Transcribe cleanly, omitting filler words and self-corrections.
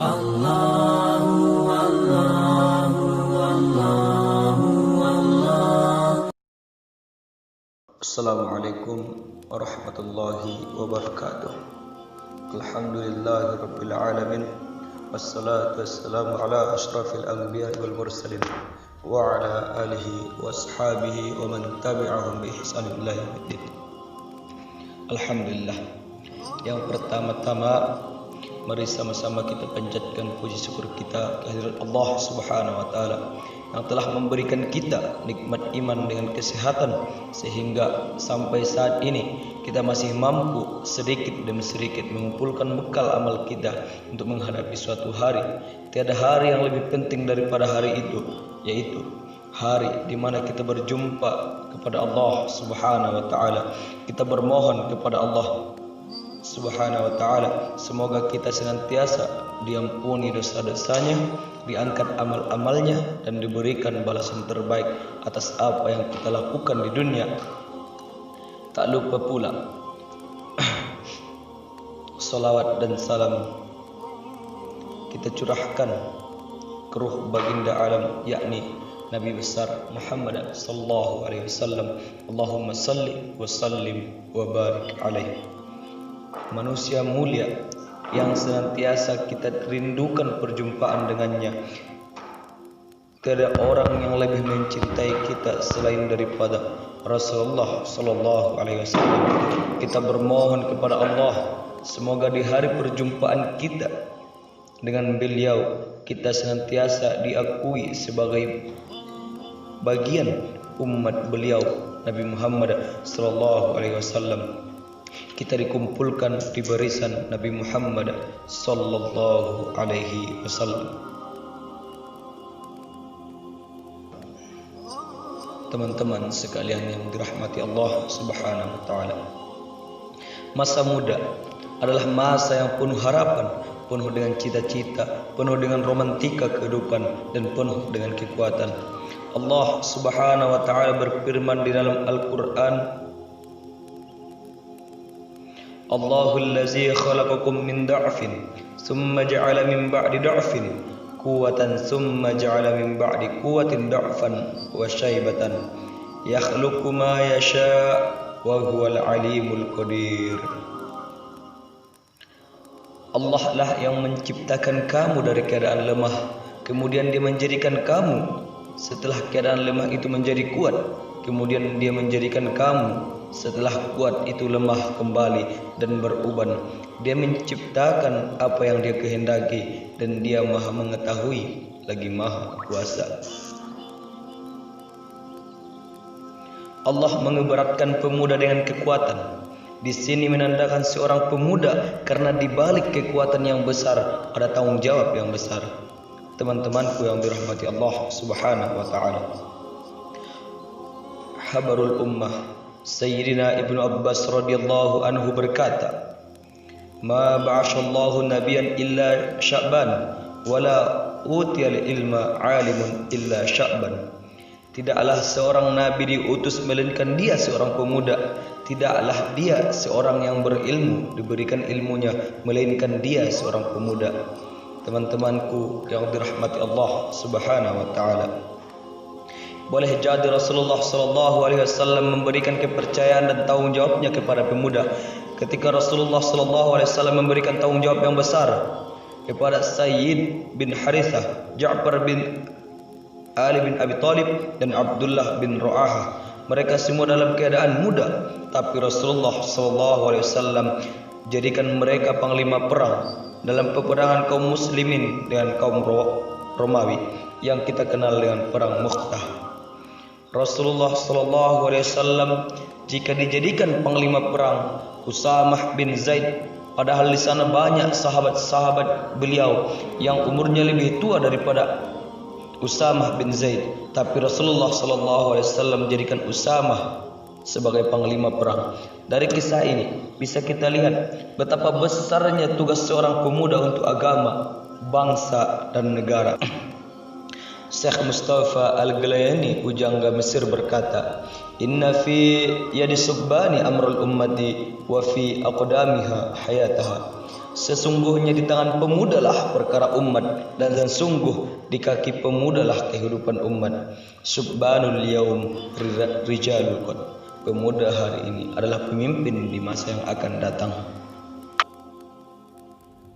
Assalamualaikum warahmatullahi wabarakatuh. Alhamdulillahi rabbil alamin. Wassalatu wassalamu ala ashrafil anbiya'i wal mursalin wa ala alihi wa ashabihi wa man tabi'ahum bi ihsanin ila yaumiddin. Alhamdulillah. Yang pertama-tama, mari sama-sama kita panjatkan puji syukur kita kehadirat Allah Subhanahu wa taala yang telah memberikan kita nikmat iman dengan kesehatan sehingga sampai saat ini kita masih mampu sedikit demi sedikit mengumpulkan bekal amal kita untuk menghadapi suatu hari. Tiada hari yang lebih penting daripada hari itu, yaitu hari di mana kita berjumpa kepada Allah Subhanahu wa taala. Kita bermohon kepada Allah Subhanahu wa taala semoga kita senantiasa diampuni dosa-dosanya, diangkat amal-amalnya, dan diberikan balasan terbaik atas apa yang kita lakukan di dunia. Tak lupa pula salawat dan salam kita curahkan ke ruh baginda alam, yakni Nabi besar Muhammad sallallahu alaihi wasallam. Allahumma salli wa sallim wa barik alaihi. Manusia mulia yang senantiasa kita rindukan perjumpaan dengannya. Tiada orang yang lebih mencintai kita selain daripada Rasulullah sallallahu alaihi wasallam. Kita bermohon kepada Allah semoga di hari perjumpaan kita dengan beliau kita senantiasa diakui sebagai bagian umat beliau Nabi Muhammad sallallahu alaihi wasallam. Kita dikumpulkan di barisan Nabi Muhammad sallallahu alaihi wasallam. Teman-teman sekalian yang dirahmati Allah Subhanahu wa taala. Masa muda adalah masa yang penuh harapan, penuh dengan cita-cita, penuh dengan romantika kehidupan, dan penuh dengan kekuatan. Allah Subhanahu wa taala berfirman di dalam Al-Qur'an, Allahul ladzi khalaqakum min da'fin thumma ja'ala min ba'di da'fin quwwatan thumma ja'ala min ba'di quwwatin da'fan wa syaibatan yakhluqu ma yasha' wa huwal alimul qadir. Allah lah yang menciptakan kamu dari keadaan lemah, kemudian Dia menjadikan kamu setelah keadaan lemah itu menjadi kuat, kemudian Dia menjadikan kamu setelah kuat itu lemah kembali dan beruban. Dia menciptakan apa yang Dia kehendaki dan Dia Maha mengetahui lagi Maha kuasa. Allah mengibaratkan pemuda dengan kekuatan. Di sini menandakan seorang pemuda karena di balik kekuatan yang besar ada tanggung jawab yang besar. Teman-temanku yang dirahmati Allah Subhanahu wa taala. Habarul ummah Sayyidina Ibnu Abbas radhiyallahu anhu berkata, "Ma ba'asyallahu nabiyyan illa sya'ban, wala utiyal ilma 'alimun illa sya'ban." Tidaklah seorang nabi diutus melainkan dia seorang pemuda. Tidaklah dia seorang yang berilmu diberikan ilmunya melainkan dia seorang pemuda. Teman-temanku yang dirahmati Allah Subhanahu wa taala. Boleh jadi Rasulullah sallallahu alaihi wasallam memberikan kepercayaan dan tanggung jawabnya kepada pemuda. Ketika Rasulullah sallallahu alaihi wasallam memberikan tanggung jawab yang besar kepada Sayyid bin Harithah, Ja'far bin Ali bin Abi Thalib, dan Abdullah bin Ru'ahah. Mereka semua dalam keadaan muda, tapi Rasulullah sallallahu alaihi wasallam jadikan mereka panglima perang dalam peperangan kaum muslimin dengan kaum Romawi yang kita kenal dengan perang Mu'tah. Rasulullah sallallahu alaihi wasallam jika dijadikan panglima perang Usamah bin Zaid, padahal di sana banyak sahabat-sahabat beliau yang umurnya lebih tua daripada Usamah bin Zaid, tapi Rasulullah sallallahu alaihi wasallam jadikan Usamah sebagai panglima perang. Dari kisah ini bisa kita lihat betapa besarnya tugas seorang pemuda untuk agama, bangsa, dan negara. Syekh Mustafa Al-Ghalayani pujangga Mesir berkata, "Inna fi yadi subbani amrul ummati wa fi aqdamiha hayataha." Sesungguhnya di tangan pemudalah perkara umat, dan sungguh di kaki pemudalah kehidupan umat. Subbanul yaum rijalul qad. Pemuda hari ini adalah pemimpin di masa yang akan datang.